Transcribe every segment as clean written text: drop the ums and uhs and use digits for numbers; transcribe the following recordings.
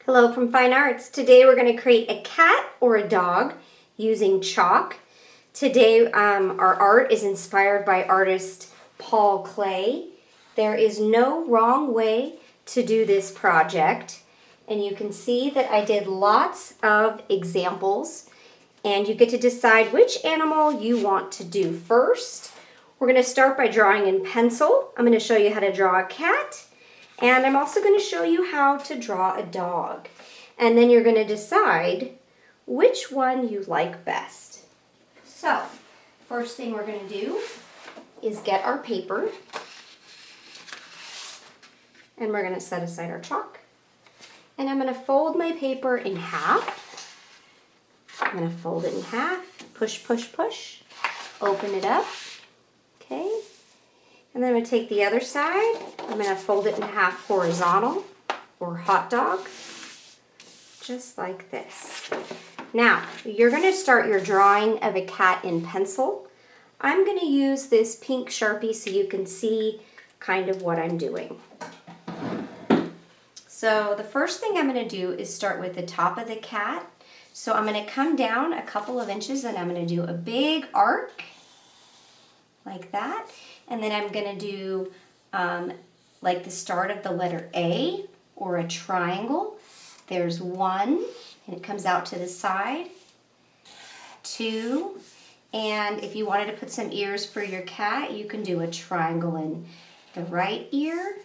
Hello from Fine Arts. Today we're going to create a cat or a dog using chalk. Today our art is inspired by artist Paul Klee. There is no wrong way to do this project, and you can see that I did lots of examples, and you get to decide which animal you want to do first. We're going to start by drawing in pencil. I'm going to show you how to draw a cat. And I'm also going to show you how to draw a dog. And then you're going to decide which one you like best. So, first thing we're going to do is get our paper. And we're going to set aside our chalk. And I'm going to fold my paper in half. I'm going to fold it in half. Push, push, push. Open it up. Okay. And then I'm going to take the other side. I'm going to fold it in half horizontal or hot dog, just like this. Now, you're going to start your drawing of a cat in pencil. I'm going to use this pink Sharpie so you can see kind of what I'm doing. So the first thing I'm going to do is start with the top of the cat. So I'm going to come down a couple of inches and I'm going to do a big arc like that. And then I'm going to do like the start of the letter A or a triangle. There's 1, and it comes out to the side. 2, and if you wanted to put some ears for your cat, you can do a triangle in the right ear,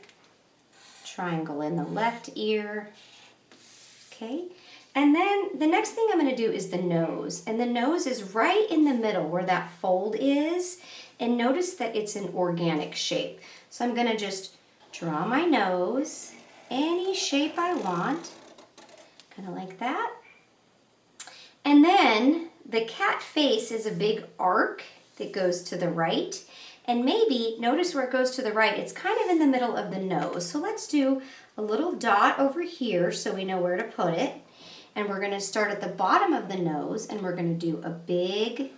triangle in the left ear. Okay, and then the next thing I'm going to do is the nose. And the nose is right in the middle where that fold is. And notice that it's an organic shape. So I'm going to just draw my nose any shape I want, kind of like that. And then the cat face is a big arc that goes to the right. And maybe, notice where it goes to the right, it's kind of in the middle of the nose. So let's do a little dot over here so we know where to put it. And we're going to start at the bottom of the nose and we're going to do a big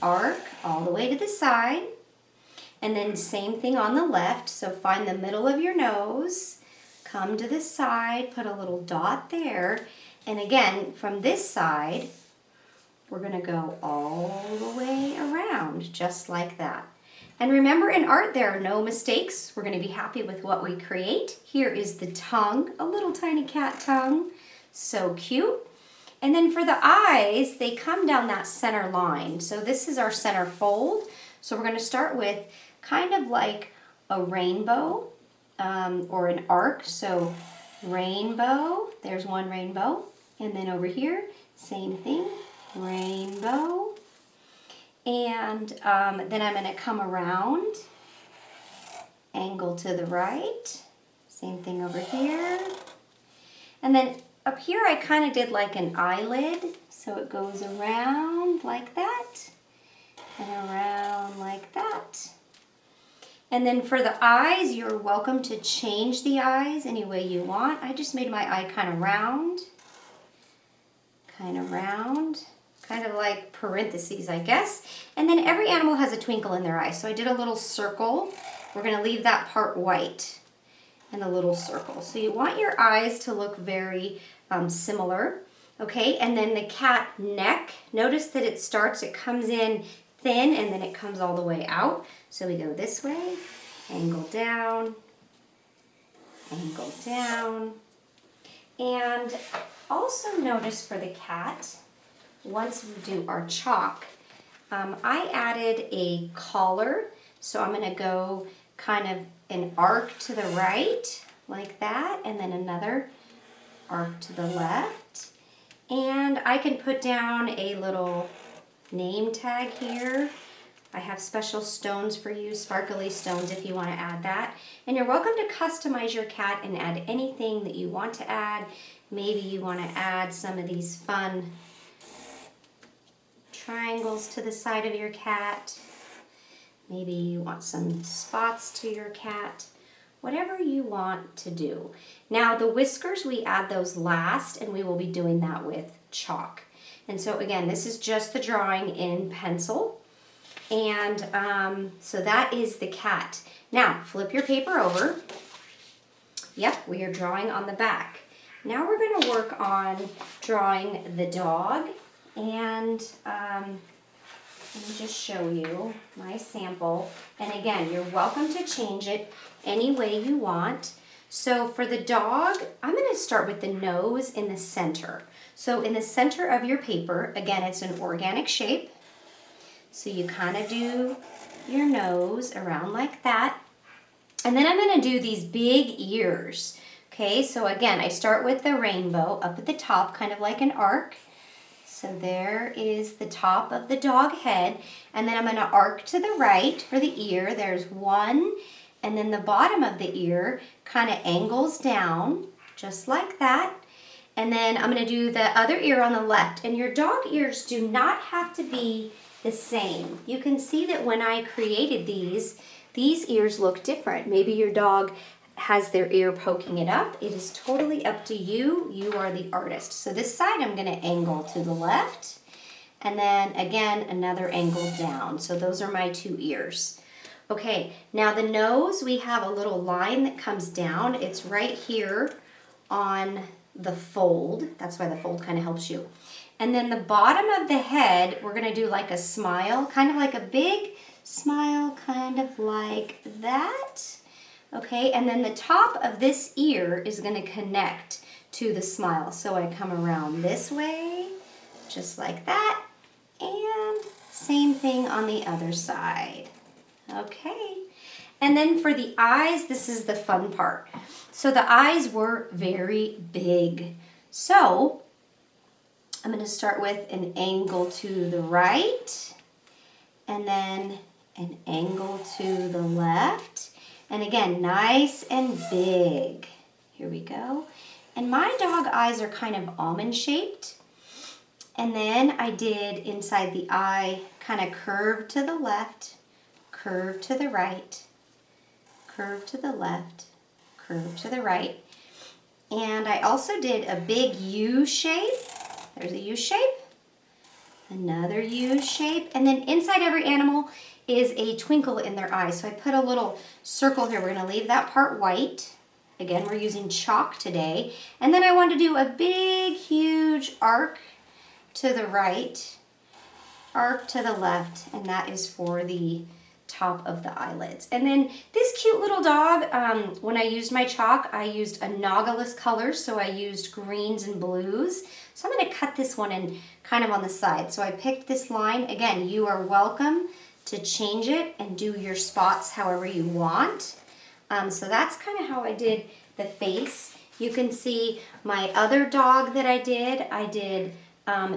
arc all the way to the side, and then same thing on the left. So find the middle of your nose, come to the side, put a little dot there, and again from this side we're going to go all the way around just like that. And remember, in art there are no mistakes. We're going to be happy with what we create. Here is the tongue, a little tiny cat tongue, so cute. And then for the eyes, they come down that center line. So this is our center fold. So we're going to start with kind of like a rainbow or an arc. So rainbow, there's one rainbow. And then over here, same thing, rainbow. And then I'm going to come around, angle to the right. Same thing over here. And then up here I kind of did like an eyelid, so it goes around like that, and around like that. And then for the eyes, you're welcome to change the eyes any way you want. I just made my eye kind of round, kind of like parentheses, I guess. And then every animal has a twinkle in their eye, so I did a little circle. We're going to leave that part white. And a little circle. So you want your eyes to look very similar. Okay, and then the cat neck, notice that it comes in thin and then it comes all the way out. So we go this way, angle down, and also notice for the cat, once we do our chalk, I added a collar. So I'm going to go kind of an arc to the right, like that, and then another arc to the left. And I can put down a little name tag here. I have special stones for you, sparkly stones if you want to add that. And you're welcome to customize your cat and add anything that you want to add. Maybe you want to add some of these fun triangles to the side of your cat. Maybe you want some spots to your cat. Whatever you want to do. Now the whiskers, we add those last, and we will be doing that with chalk. And so again, this is just the drawing in pencil. And so that is the cat. Now flip your paper over. Yep, we are drawing on the back. Now we're going to work on drawing the dog, and let me just show you my sample. And again, you're welcome to change it any way you want. So for the dog, I'm going to start with the nose in the center. So in the center of your paper, again, it's an organic shape. So you kind of do your nose around like that. And then I'm going to do these big ears. Okay, so again, I start with the rainbow up at the top, kind of like an arc. So there is the top of the dog head. And then I'm going to arc to the right for the ear. There's one. And then the bottom of the ear kind of angles down, just like that. And then I'm going to do the other ear on the left. And your dog ears do not have to be the same. You can see that when I created these ears look different. Maybe your dog has their ear poking it up. It is totally up to you. You are the artist. So this side I'm going to angle to the left. And then again, another angle down. So those are my two ears. Okay, now the nose, we have a little line that comes down. It's right here on the fold. That's why the fold kind of helps you. And then the bottom of the head, we're going to do like a smile, kind of like a big smile, kind of like that. Okay, and then the top of this ear is going to connect to the smile. So I come around this way, just like that, and same thing on the other side. Okay, and then for the eyes, this is the fun part. So the eyes were very big. So I'm going to start with an angle to the right, and then an angle to the left. And again, nice and big. Here we go. And my dog eyes are kind of almond shaped. And then I did inside the eye, kind of curve to the left, curve to the right, curve to the left, curve to the right. And I also did a big U shape. There's a U shape, another U shape, and then inside every animal is a twinkle in their eye. So I put a little circle here. We're going to leave that part white. Again, we're using chalk today. And then I want to do a big, huge arc to the right, arc to the left, and that is for the top of the eyelids. And then this cute little dog, when I used my chalk, I used analogous colors, so I used greens and blues. So I'm going to cut this one in kind of on the side. So I picked this line. Again, you are welcome to change it and do your spots however you want. So that's kind of how I did the face. You can see my other dog that I did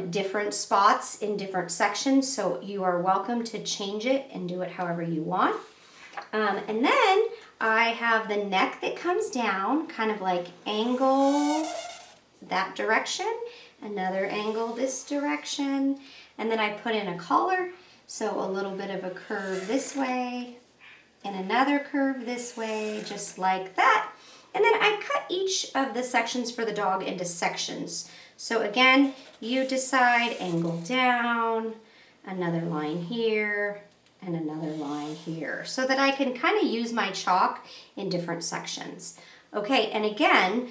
different spots in different sections, so you are welcome to change it and do it however you want. And then I have the neck that comes down, kind of like angle that direction, another angle this direction, and then I put in a collar, so a little bit of a curve this way, and another curve this way, just like that. And then I cut each of the sections for the dog into sections. So again, you decide, angle down, another line here, and another line here, so that I can kind of use my chalk in different sections. Okay, and again,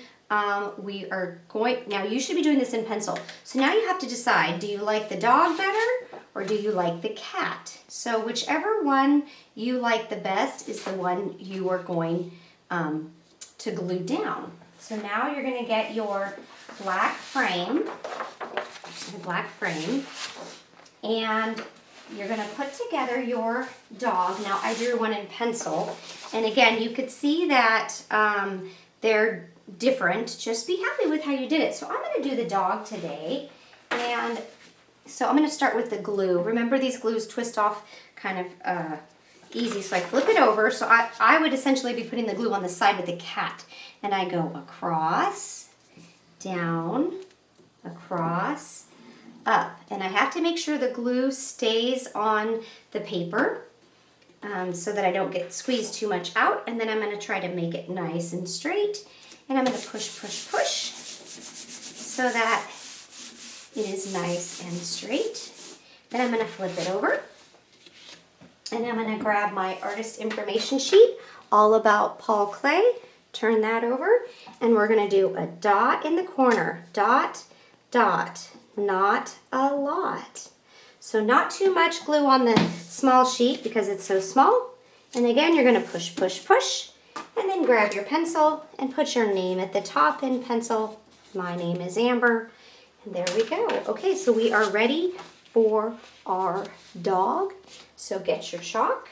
we are going, now you should be doing this in pencil. So now you have to decide, do you like the dog better or do you like the cat? So whichever one you like the best is the one you are going to glue down. So now you're going to get your black frame, and you're going to put together your dog. Now I drew one in pencil, and again, you could see that they're different. Just be happy with how you did it. So I'm going to do the dog today, and so I'm going to start with the glue. Remember, these glues twist off kind of easy, so I flip it over. So I would essentially be putting the glue on the side with the cat, and I go across, down, across, up, and I have to make sure the glue stays on the paper so that I don't get squeezed too much out. And then I'm going to try to make it nice and straight, and I'm going to push, push, push so that it is nice and straight. Then I'm going to flip it over, and I'm going to grab my artist information sheet all about Paul Klee, Turn that over, and we're gonna do a dot in the corner. Dot, dot, not a lot. So not too much glue on the small sheet because it's so small. And again, you're gonna push, push, push, and then grab your pencil and put your name at the top in pencil. My name is Amber, and there we go. Okay, so we are ready for our dog. So get your chalk.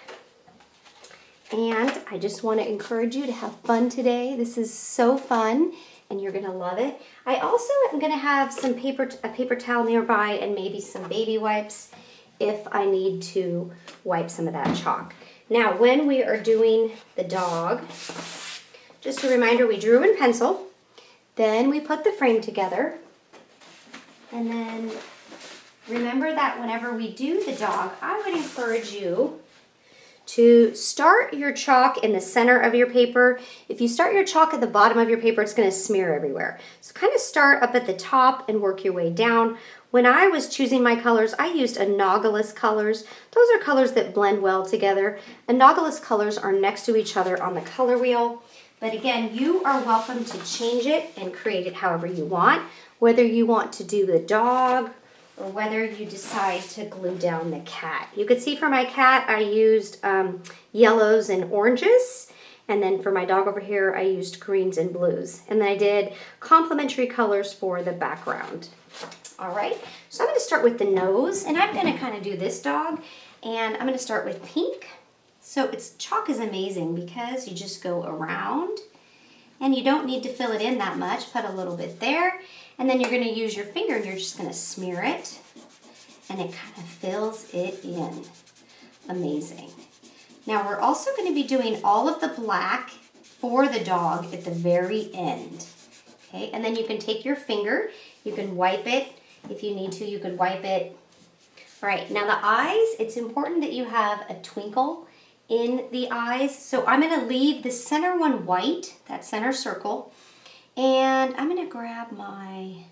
And I just want to encourage you to have fun today. This is so fun, and you're going to love it. I also am going to have some a paper towel nearby and maybe some baby wipes if I need to wipe some of that chalk. Now, when we are doing the dog, just a reminder, we drew in pencil, then we put the frame together, and then remember that whenever we do the dog, I would encourage you to start your chalk in the center of your paper. If you start your chalk at the bottom of your paper, it's going to smear everywhere. So kind of start up at the top and work your way down. When I was choosing my colors, I used analogous colors. Those are colors that blend well together. Analogous colors are next to each other on the color wheel. But again, you are welcome to change it and create it however you want, whether you want to do the dog or whether you decide to glue down the cat. You could see for my cat, I used yellows and oranges. And then for my dog over here, I used greens and blues. And then I did complementary colors for the background. All right, so I'm gonna start with the nose, and I'm gonna kind of do this dog, and I'm gonna start with pink. So chalk is amazing because you just go around, and you don't need to fill it in that much. Put a little bit there. And then you're going to use your finger and you're just going to smear it, and it kind of fills it in. Amazing. Now we're also going to be doing all of the black for the dog at the very end. Okay, and then you can take your finger, you can wipe it. If you need to, you could wipe it. All right, now the eyes, it's important that you have a twinkle in the eyes. So I'm going to leave the center one white, that center circle. And I'm going to grab my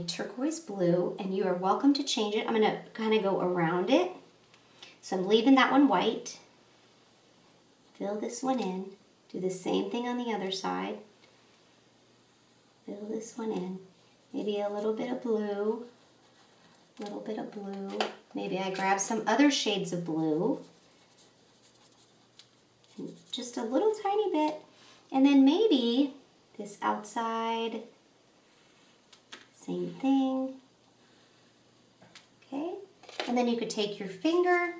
turquoise blue, and you are welcome to change it. I'm going to kind of go around it. So I'm leaving that one white. Fill this one in. Do the same thing on the other side. Fill this one in. Maybe a little bit of blue. A little bit of blue. Maybe I grab some other shades of blue. And just a little tiny bit. And then maybe this outside, same thing. Okay, and then you could take your finger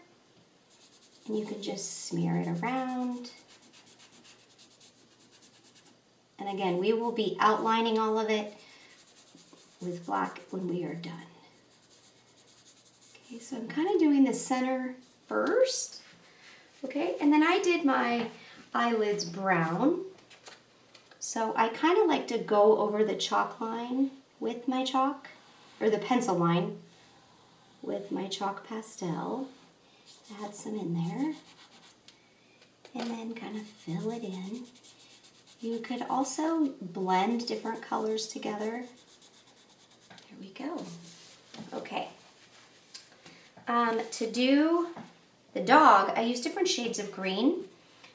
and you can just smear it around. And again, we will be outlining all of it with black when we are done. Okay, so I'm kind of doing the center first. Okay, and then I did my eyelids brown. So I kind of like to go over the chalk line with my chalk, or the pencil line with my chalk pastel. Add some in there. And then kind of fill it in. You could also blend different colors together. There we go. Okay. To do the dog, I use different shades of green.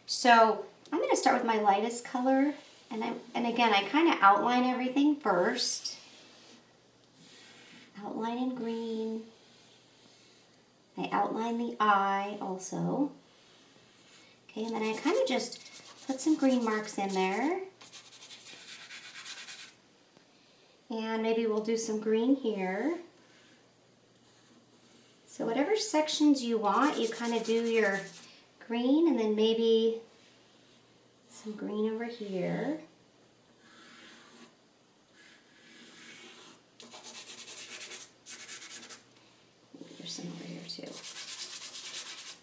So I'm going to start with my lightest color. And again, I kind of outline everything first. Outline in green. I outline the eye also. Okay, and then I kind of just put some green marks in there. And maybe we'll do some green here. So whatever sections you want, you kind of do your green, and then maybe some green over here. Maybe there's some over here too.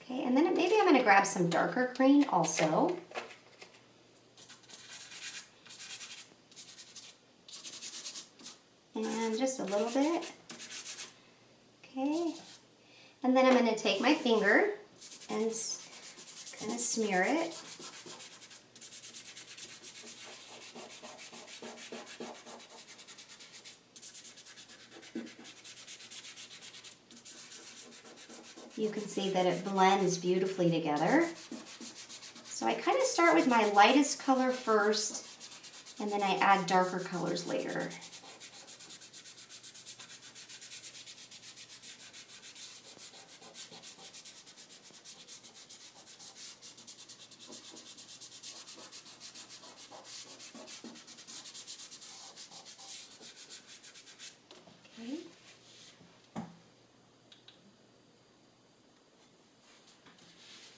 Okay, and then maybe I'm going to grab some darker green also. And just a little bit. Okay. And then I'm going to take my finger and kind of smear it. You can see that it blends beautifully together. So I kind of start with my lightest color first, and then I add darker colors later.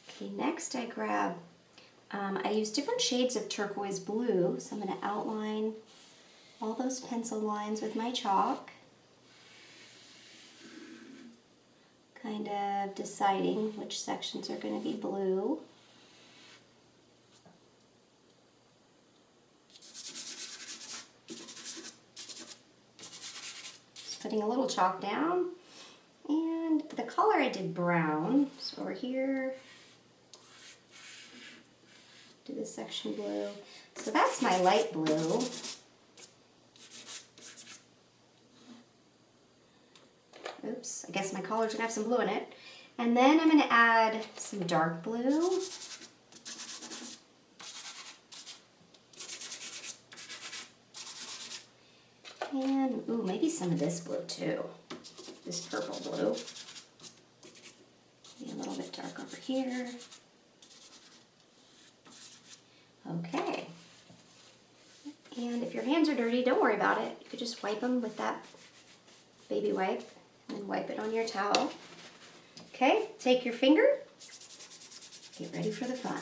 Okay, next I grab, I use different shades of turquoise blue, so I'm going to outline all those pencil lines with my chalk. Kind of deciding which sections are going to be blue. Just putting a little chalk down. And the color I did brown, so over here, do this section blue. So that's my light blue. Oops, I guess my collar's gonna have some blue in it. And then I'm gonna add some dark blue. And, ooh, maybe some of this blue too. This purple blue. Maybe a little bit dark over here. Okay. And if your hands are dirty, don't worry about it. You could just wipe them with that baby wipe and then wipe it on your towel. Okay, take your finger, get ready for the fun.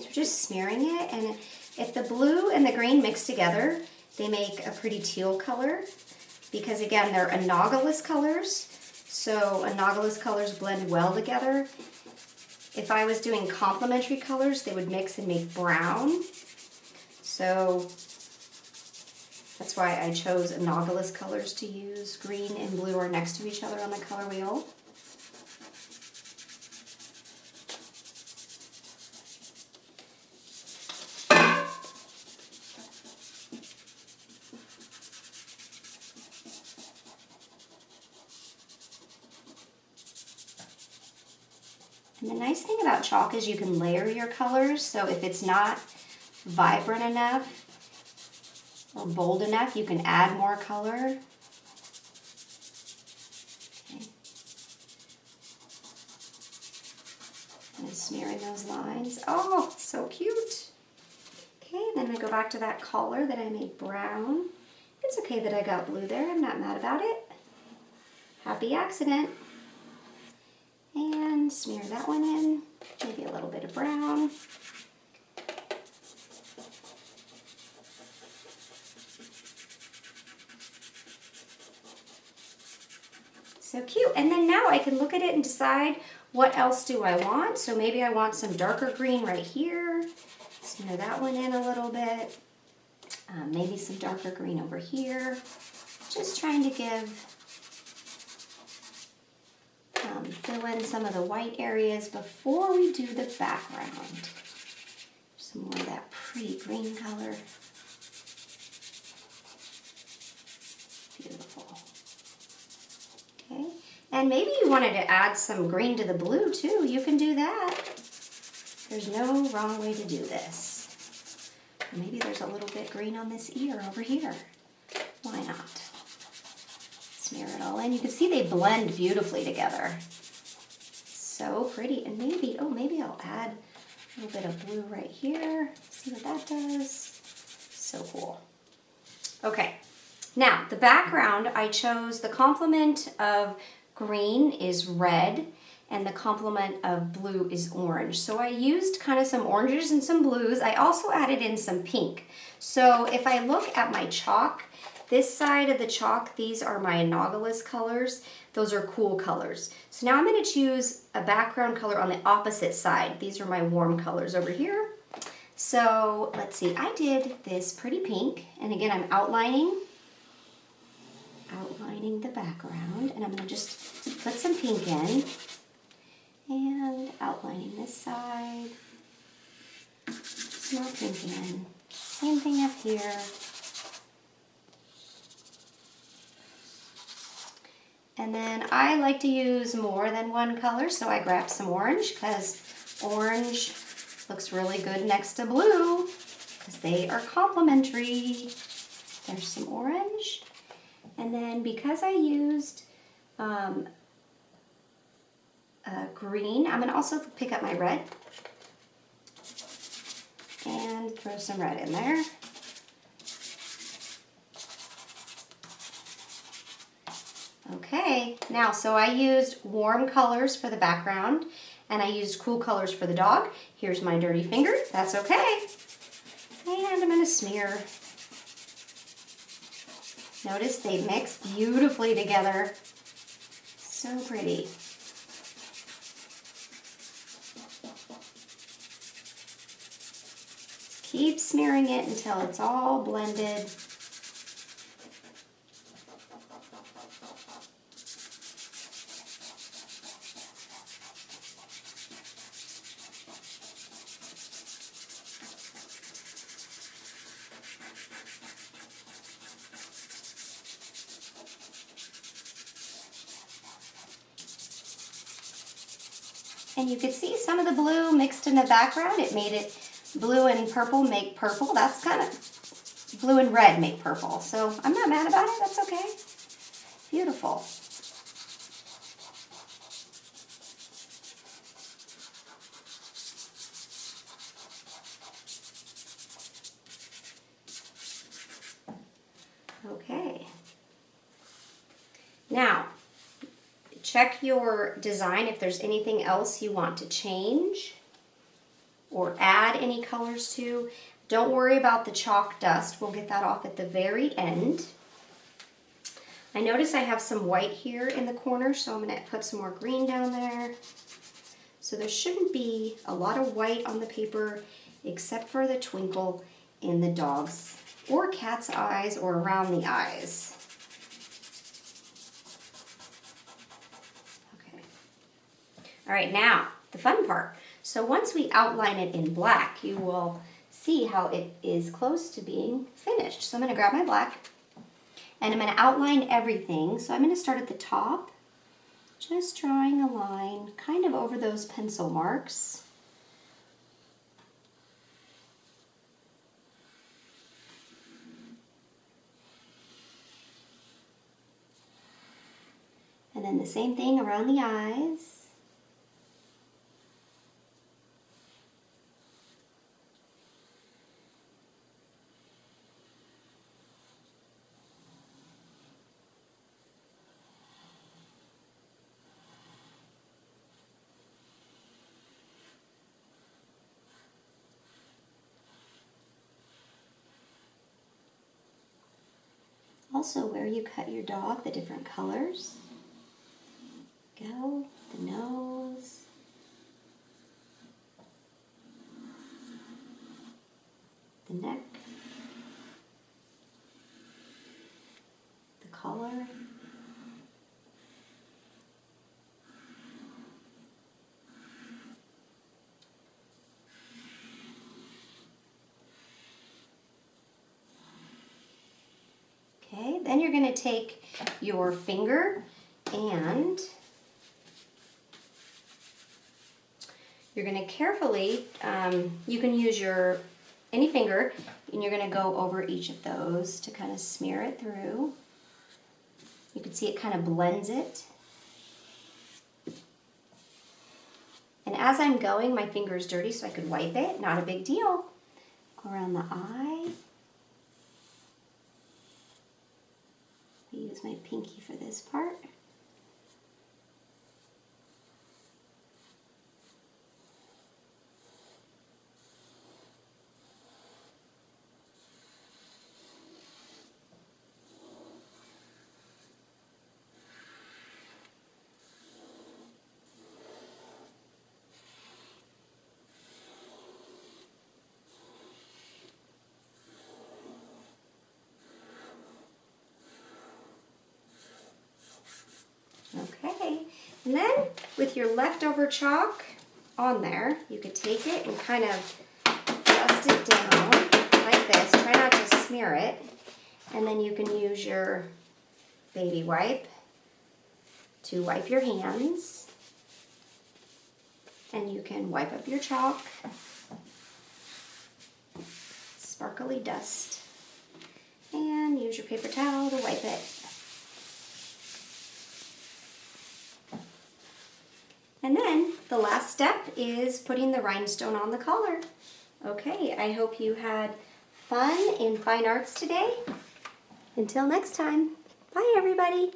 So just smearing it, and if the blue and the green mix together, they make a pretty teal color because again, they're analogous colors. So analogous colors blend well together. If I was doing complementary colors, they would mix and make brown. So that's why I chose analogous colors to use. Green and blue are next to each other on the color wheel. And the nice thing about chalk is you can layer your colors, so if it's not vibrant enough or bold enough, you can add more color. Okay. And smearing those lines. Oh, so cute. Okay, then I go back to that collar that I made brown. It's okay that I got blue there, I'm not mad about it. Happy accident. And smear that one in, maybe a little bit of brown. So cute. And then now I can look at it and decide what else do I want. So maybe I want some darker green right here. Smear that one in a little bit. Maybe some darker green over here. Just trying to fill in some of the white areas before we do the background. Some more of that pretty green color. Beautiful. Okay, and maybe you wanted to add some green to the blue too. You can do that. There's no wrong way to do this. Maybe there's a little bit green on this ear over here. Why not? Smear it all in. You can see they blend beautifully together. So pretty. And maybe, oh, maybe I'll add a little bit of blue right here. See what that does. So cool. Okay. Now, the background, I chose the complement of green is red and the complement of blue is orange. So I used kind of some oranges and some blues. I also added in some pink. So if I look at my chalk, this side of the chalk, these are my analogous colors. Those are cool colors. So now I'm going to choose a background color on the opposite side. These are my warm colors over here. So let's see, I did this pretty pink. And again, I'm outlining the background. And I'm going to just put some pink in. And outlining this side. Some more pink in. Same thing up here. And then I like to use more than one color, so I grabbed some orange because orange Looks really good next to blue because they are complementary. There's some orange. And then because I used green, I'm going to also pick up my red and throw some red in there. Okay, now so I used warm colors for the background and I used cool colors for the dog. Here's my dirty finger, that's okay. And I'm going to smear. Notice they mix beautifully together. So pretty. Keep smearing it until it's all blended. And you could see some of the blue mixed in the background. It made it blue and purple make purple. That's kind of blue and red make purple. So I'm not mad about it. That's okay. Beautiful. Okay. Now, check your design if there's anything else you want to change or add any colors to. Don't worry about the chalk dust. We'll get that off at the very end. I notice I have some white here in the corner, so I'm going to put some more green down there. So there shouldn't be a lot of white on the paper except for the twinkle in the dog's or cat's eyes or around the eyes. Okay. All right, now the fun part. So once we outline it in black, you will see how it is close to being finished. So I'm going to grab my black and I'm going to outline everything. So I'm going to start at the top, just drawing a line kind of over those pencil marks. And then the same thing around the eyes. Also, where you cut your dog, the different colors. Go, the nose, the neck, the collar, okay, then you're going to take your finger and you're going to carefully, you can use your any finger, and you're going to go over each of those to kind of smear it through. You can see it kind of blends it. And as I'm going, my finger is dirty, so I could wipe it. Not a big deal. Go around the eye. I use my pinky for this part. Okay, and then with your leftover chalk on there, you could take it and kind of dust it down like this. Try not to smear it. And then you can use your baby wipe to wipe your hands. And you can wipe up your chalk. sparkly dust. And use your paper towel to wipe it. And then the last step is putting the rhinestone on the collar. Okay, I hope you had fun in fine arts today. Until next time, bye everybody.